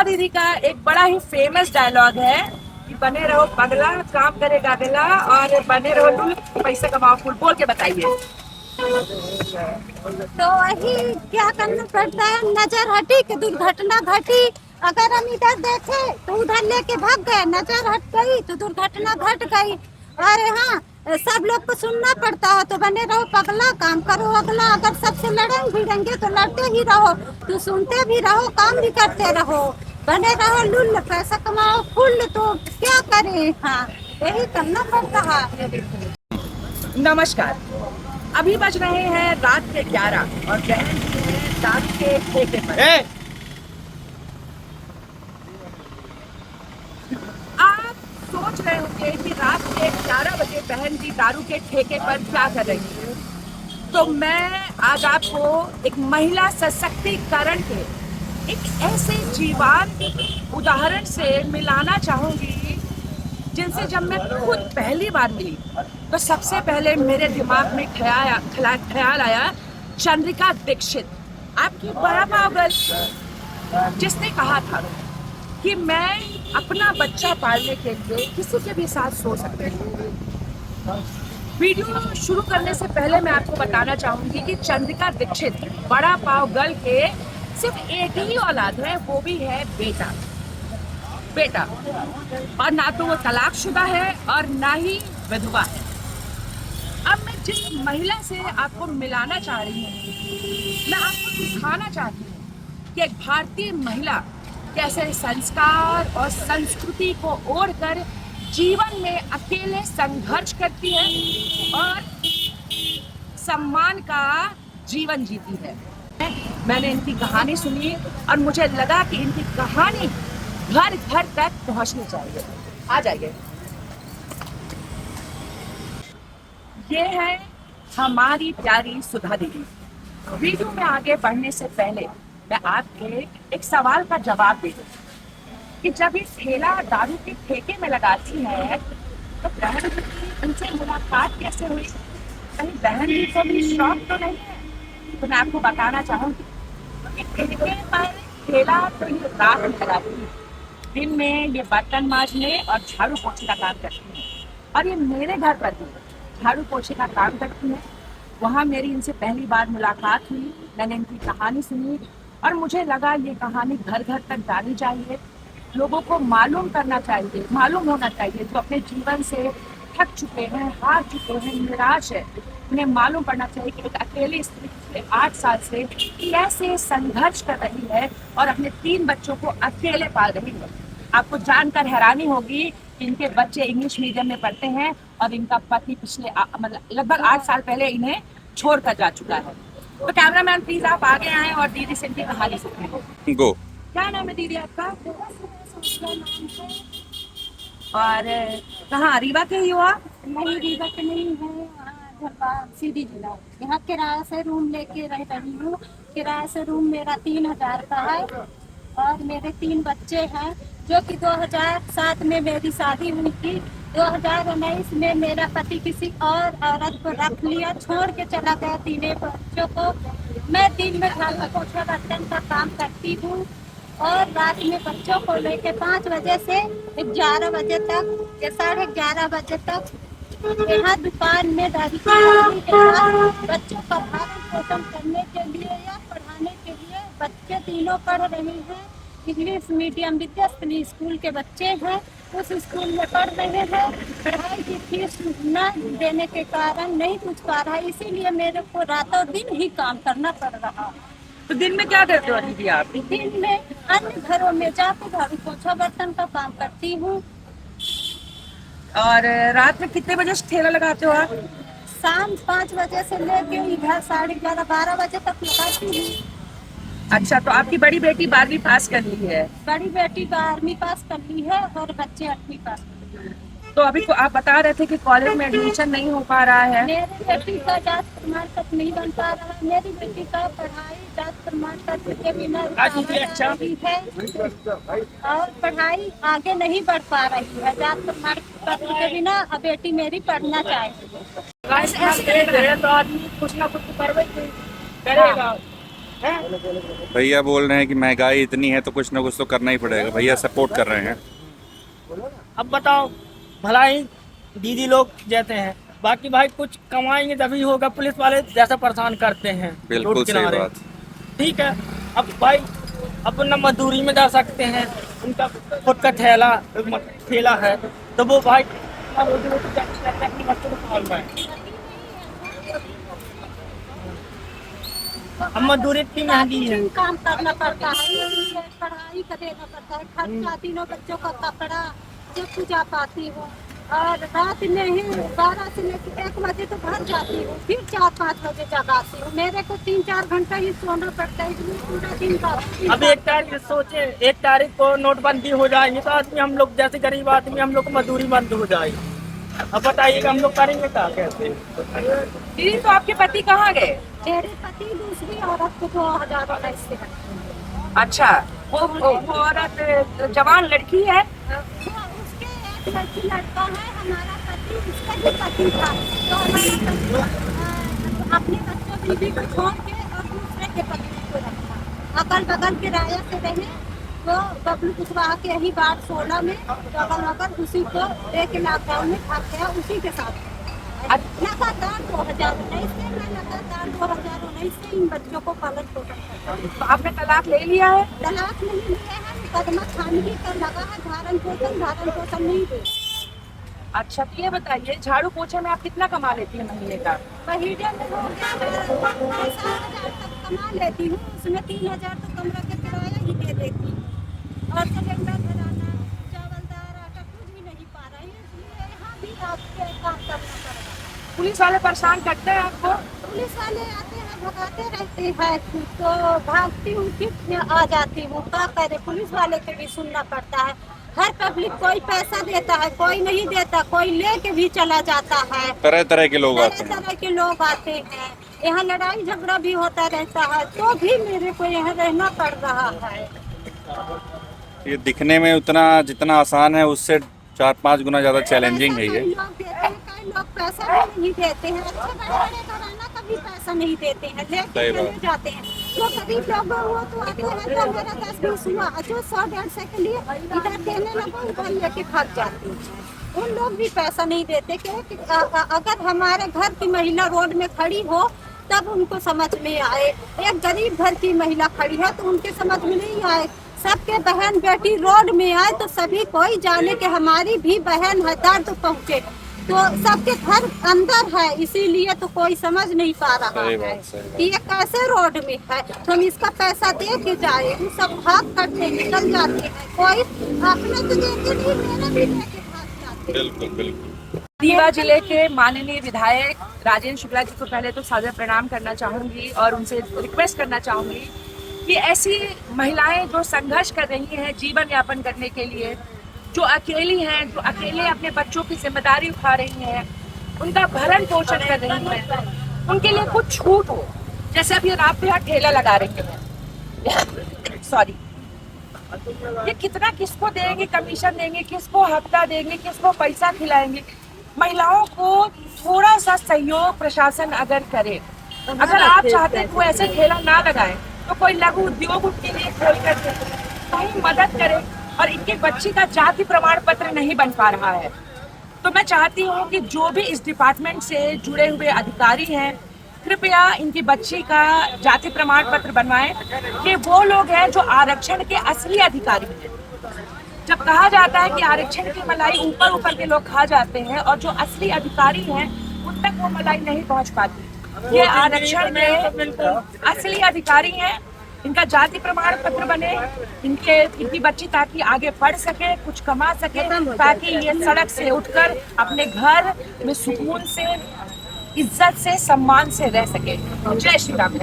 शीला दीदी का एक बड़ा ही फेमस डायलॉग है कि बने रहो पगला, काम करेगा अगला, और बने रहो लुल, पैसे कमाओ फुल। बोल के बताइए। तो वही क्या करना पड़ता है, नजर हटी कि दुर्घटना घटी। अगर हम इधर देखे तो उधर लेके भाग गए, नजर हट गई तो दुर्घटना घट गई। अरे हाँ, सब लोग को सुनना पड़ता है। तो बने रहो पगला, काम करो अगला। अगर सबसे लड़ेंगे भिड़ेंगे तो लड़ते ही रहो, तो सुनते भी रहो, काम भी करते रहो। बने रहो लुल्ल, पैसा कमाओ फुल। तो क्या करें, हाँ यही करना पड़ता है। नमस्कार। अभी बज रहे हैं रात के 11 और बहन जी है दारू के ठेके पर। आप सोच रहे होंगे कि रात के 11 बजे बहन जी दारू के ठेके पर क्या कर रही है। तो मैं आज आपको एक महिला सशक्तिकरण के एक ऐसे जीवंत उदाहरण से मिलाना चाहूंगी जिनसे जब मैं खुद पहली बार मिली तो सबसे पहले मेरे दिमाग में ख्याल आया चंद्रिका दीक्षित, आपकी बड़ा पागल, जिसने कहा था कि मैं अपना बच्चा पालने के लिए किसी के भी साथ सो सकती हूँ। वीडियो शुरू करने से पहले मैं आपको बताना चाहूंगी कि चंद्रिका दीक्षित बड़ा पाव गर्ल के सिर्फ एक ही औलाद है, वो भी है बेटा। और ना तो वो तलाकशुदा है और ना ही विधवा है। अब मैं जिस महिला से आपको मिलाना चाह रही हूँ, मैं आपको दिखाना चाहती हूँ कि एक भारतीय महिला कैसे संस्कार और संस्कृति को ओढ़कर जीवन में अकेले संघर्ष करती है और सम्मान का जीवन जीती है। मैंने इनकी कहानी सुनी और मुझे लगा कि इनकी कहानी घर घर तक पहुंचनी चाहिए। आ जाइए। ये है हमारी प्यारी सुधा दीदी। वीडियो में आगे बढ़ने से पहले मैं आपके एक सवाल का जवाब दे दूं कि जब ये ठेला दारू के ठेके में लगाती है तो बहन जी की उनसे मुलाकात कैसे हुई? कहीं बहन जी को भी शौक तो नहीं है? तो मैं आपको बताना चाहूंगी कि ठेके पर ठेला तो ये रात में लगाती है, दिन में ये बर्तन मांजने और झाड़ू पोछे का काम करती है। और ये मेरे घर पर भी झाड़ू पोछे का काम करती है। वहाँ मेरी इनसे पहली बार मुलाकात हुई, मैंने इनकी कहानी सुनी और मुझे लगा ये कहानी घर घर तक जानी चाहिए। लोगों को मालूम करना चाहिए, मालूम होना चाहिए, जो अपने जीवन से थक चुके हैं, हार चुके हैं, निराश है, उन्हें मालूम पड़ना चाहिए कि एक अकेली स्त्री पिछले 8 साल से कैसे संघर्ष कर रही है और अपने 3 बच्चों को अकेले पाल रही है। आपको जानकर हैरानी होगी कि इनके बच्चे इंग्लिश मीडियम में पढ़ते हैं और इनका पति पिछले मतलब लगभग 8 साल पहले इन्हें छोड़कर जा चुका है। तो कैमरामैन प्लीज आप आगे आए और दीदी से इनकी कहानी सुनिए। गो। क्या नाम है दीदी आपका? और कहाँ, रीवा के ही हो आप? नहीं, रीवा के नहीं है, धनबाद सीधी जिला। यहाँ किराए से रूम लेके रह रही हूँ। किराए से रूम मेरा 3000 का है और मेरे 3 बच्चे हैं, जो कि 2007 में मेरी शादी हुई थी। 2019 में मेरा पति किसी और औरत को रख लिया, छोड़ के चला गया 3 बच्चों को। मैं दिन में झाड़ू पोछा बर्तन का काम करती हूँ और रात में बच्चों को लेके 5 बजे से 11 बजे तक या 11:30 बजे तक यहाँ दुकान में दादी बच्चों का भरण पोषण करने के लिए या पढ़ाने के लिए। बच्चे तीनों पढ़ रहे हैं, इंग्लिश मीडियम विद्यास्थली स्कूल के बच्चे हैं, उस स्कूल में पढ़ रहे हैं। पढ़ाई की फीस न देने के कारण नहीं कुछ पा रहा है, इसीलिए मेरे को रातों दिन ही काम करना पड़ रहा है। तो दिन में क्या करते हो दीदी आप? दिन में अन्य घरों में जाकर झाड़ू पोछा बर्तन का काम करती हूँ। और रात में कितने बजे से ठेला लगाते हो आप? शाम 5 बजे से लेके इधर 11:30 12 बजे तक लगाती हूँ। अच्छा, तो आपकी बड़ी बेटी 12वीं पास कर ली है? बड़ी बेटी 12वीं पास कर ली है और बच्चे 8वीं पास कर ली है। तो अभी आप बता रहे थे कि कॉलेज में एडमिशन नहीं हो पा रहा है। मेरी बेटी का जात प्रमाण पत्र नहीं बन पा रहा है। मेरी बेटी का पढ़ाई जात प्रमाण पत्र के बिना रही है और पढ़ाई आगे नहीं बढ़ पा रही है। जात प्रमाण पत्र के बिना अब बेटी मेरी पढ़ना चाहेगी। तो आदमी कुछ ना कुछ करेगा। भैया बोल रहे हैं कि महंगाई इतनी है तो कुछ ना कुछ तो करना ही पड़ेगा, भैया सपोर्ट कर रहे हैं। अब बताओ, भलाई दीदी लोग देते हैं, बाकी भाई कुछ कमाएंगे तभी होगा। पुलिस वाले जैसा परेशान करते हैं बिल्कुल रोड सही किनारे। बात। ठीक है, अब भाई अपना मजदूरी में जा सकते हैं, उनका खुद का ठेला है, तो वो भाई अपना रोजी रोटी जाके करते हैं, अपने बच्चों को पाल रहे हैं। अब मजदूरी इतनी महंगी है। काम करना पड़ता है, इसलिए पढ़ाई का देना पड़ता है, खर्चा, तीनों बच्चों का कपड़ा, जब पूजा पाती हूँ। और रात में ही 12 से लेकर 1 बजे तो घर जाती हूँ, फिर 4-5 बजे जगाती हूँ। मेरे को 3-4 घंटा ही सोना पड़ता है, इसलिए पूरा दिन का। अब 1 तारीख सोचे, 1 तारीख को नोटबंदी हो जाएगी तो आदमी, हम लोग जैसे गरीब आदमी, हम लोग को मजदूरी बंद हो जाएगी। अब बताइएगा हम लोग करेंगे क्या, कैसे? दीदी तो आपके पति कहाँ गए? मेरे पति दूसरी औरत को 2019 से है। अच्छा, वो औरत जवान लड़की है? उसके एक लड़का है, हमारा पति, उसका भी पति था, तो हमारा पति अपने बच्चों बीवी को छोड़ के और दूसरे के पति को रखा। अगल बगल किराया से रहे, तो बबलू कुशवाहा के ही वार्ड 16 में अगल बगल उसी को लेके लॉकडाउन में भाग गया, उसी के साथ। लगातार 2019 से मैं लगातार 2019 से इन बच्चों को पालन पोषण करता हूँ। तो आपने तलाक ले लिया है? तलाक नहीं लिया है, मुकदमा खानगी का लगा है, धारण पोषण नहीं दे। अच्छा, तो ये बताइए, झाड़ू पोछे में आप कितना कमा लेती हैं महीने का? महीने में हो गया 7,000 तक कमा लेती हूँ, उसमें 3,000 तो कमरा का किराया ही दे देती हूँ, और सिलेंडर भराना, चावल दाल आटा कुछ भी नहीं पा रही है, इसलिए यहाँ भी आपके काम करना पड़ेगा। पुलिस वाले परेशान करते हैं आपको? पुलिस वाले आते हैं, भगाते रहते हैं, तो भागती हूँ, फिर आ जाती हूँ। क्या करे, पुलिस वाले को भी सुनना पड़ता है। हर पब्लिक कोई पैसा देता है, कोई नहीं देता, कोई लेके भी चला जाता है। तरह तरह के लोग आते हैं। तरह के लोग आते हैं, यहाँ लड़ाई झगड़ा भी होता रहता है, तो भी मेरे को यहाँ रहना पड़ रहा है। ये दिखने में उतना जितना आसान है, उससे 4-5 गुना ज्यादा चैलेंजिंग है ये। कई लोग पैसा भी नहीं देते हैं, अच्छे बड़े घराना का भी पैसा नहीं देते हैं, लेके चले जाते हैं। जो गरीब लोग वो तो आते हैं, तो मेरा 10-20 हुआ, जो 100-150 के लिए इधर देने लगो, उधर लेके भाग जाते हैं। उन लोग भी पैसा नहीं देते कि अगर हमारे घर की महिला रोड में खड़ी हो तब उनको समझ में आए। एक गरीब घर की महिला खड़ी है तो उनके समझ में नहीं आए। सबके बहन बेटी रोड में आए तो सभी कोई जाने कि हमारी भी बहन है, दर्द पहुँचे, तो सबके घर अंदर है, इसीलिए तो कोई समझ नहीं पा रहा है कि ये कैसे रोड में है। तो हम इसका पैसा दे के जाए, वो सब भाग करते निकल जाते हैं, कोई अपने तो देते नहीं, मेरा भी लेके भाग जाते हैं। बिल्कुल बिल्कुल। रीवा जिले के माननीय विधायक राजेंद्र शुक्ला जी को पहले तो सादर प्रणाम करना चाहूंगी और उनसे रिक्वेस्ट करना चाहूंगी कि ऐसी महिलाएं जो संघर्ष कर रही हैं जीवन यापन करने के लिए, जो अकेली हैं, जो अकेले अपने बच्चों की जिम्मेदारी उठा रही हैं, उनका भरण पोषण कर रही हैं, उनके लिए कुछ छूट हो। जैसे अभी आप यहाँ ठेला लगा रही हैं, सॉरी, ये कितना किसको देंगे, कमीशन देंगे, किसको हफ्ता देंगे, किसको पैसा खिलाएंगे? महिलाओं को थोड़ा सा सहयोग प्रशासन अगर करे, अगर आप चाहते हैं कोई ऐसे ठेला ना लगाए तो कोई लघु उद्योग उनके लिए खोल कर दे, कहीं मदद करे। और इनके बच्ची का जाति प्रमाण पत्र नहीं बन पा रहा है, तो मैं चाहती हूँ कि जो भी इस डिपार्टमेंट से जुड़े हुए अधिकारी हैं, कृपया इनकी बच्ची का जाति प्रमाण पत्र बनवाएं। कि वो लोग हैं जो आरक्षण के असली अधिकारी हैं। जब कहा जाता है कि आरक्षण की मलाई ऊपर ऊपर के लोग खा जाते हैं और जो असली अधिकारी हैं उन तक वो मलाई नहीं पहुंच पाती। ये आरक्षण के असली अधिकारी हैं, इनका जाति प्रमाण पत्र बने, इनकी बच्ची ताकि आगे पढ़ सके, कुछ कमा सके, ताकि ये सड़क से उठकर अपने घर में सुकून से, इज्जत से, सम्मान से रह सके। जय श्री राम।